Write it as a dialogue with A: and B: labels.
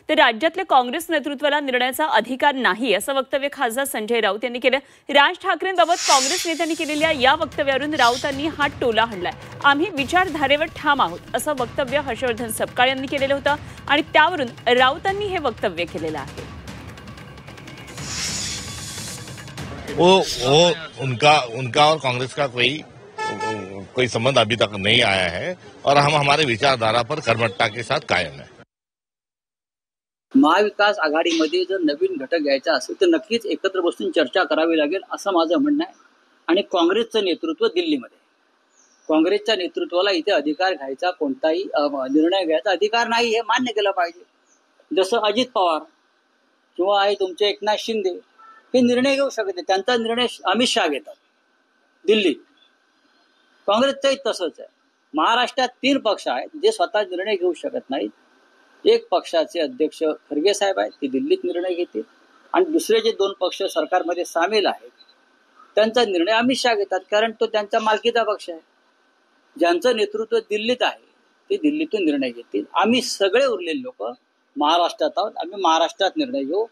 A: तर राज्यातल्या काँग्रेस नेतृत्वाला निर्णयाचा अधिकार नाही असं वक्तव्य खासदार संजय राऊत यांनी केलं। राज ठाकरेंबाबत काँग्रेस नेत्यांनी केलेल्या या वक्तव्यावरून राऊतांनी हा टोला हाणलाय। आम्ही विचारधारेवर ठाम आहोत असं वक्तव्य हर्षवर्धन सपकाळ यांनी केलेलं होतं आणि त्यावरून राऊतांनी हे वक्तव्य केलेलं आहे।
B: वो उनका और कांग्रेस का कोई संबंध अभी तक नहीं आया है और हम हमारे विचारधारा पर कर्मठता के साथ कायम है।
C: महाविकास आघाडीमध्ये जर नवीन घटक यायचा असेल तर नक्कीच एकत्र बसून चर्चा करावी लागेल असं माझं म्हणणं आहे। आणि काँग्रेसचं नेतृत्व दिल्लीमध्ये, काँग्रेसच्या नेतृत्वाला इथे अधिकार घ्यायचा, कोणताही निर्णय घ्यायचा अधिकार नाही हे मान्य केलं पाहिजे। जसं अजित पवार किंवा आहे तुमचे एकनाथ शिंदे हे निर्णय घेऊ शकत नाही, त्यांचा निर्णय अमित शहा घेतात दिल्लीत। काँग्रेसचंही तसंच आहे। महाराष्ट्रात 3 पक्ष आहेत जे स्वतः निर्णय घेऊ शकत नाहीत। एक पक्षाचे अध्यक्ष खरगे साहेब आहेत, ते दिल्लीत निर्णय घेतील आणि दुसरे जे 2 पक्ष सरकारमध्ये सामील आहेत त्यांचा निर्णय अमित शहा घेतात, कारण तो त्यांचा मालकीचा पक्ष आहे। ज्यांचं नेतृत्व दिल्लीत आहे ते दिल्लीतून निर्णय घेतील। आम्ही सगळे उरलेले लोक महाराष्ट्रात आहोत, आम्ही महाराष्ट्रात निर्णय घेऊ।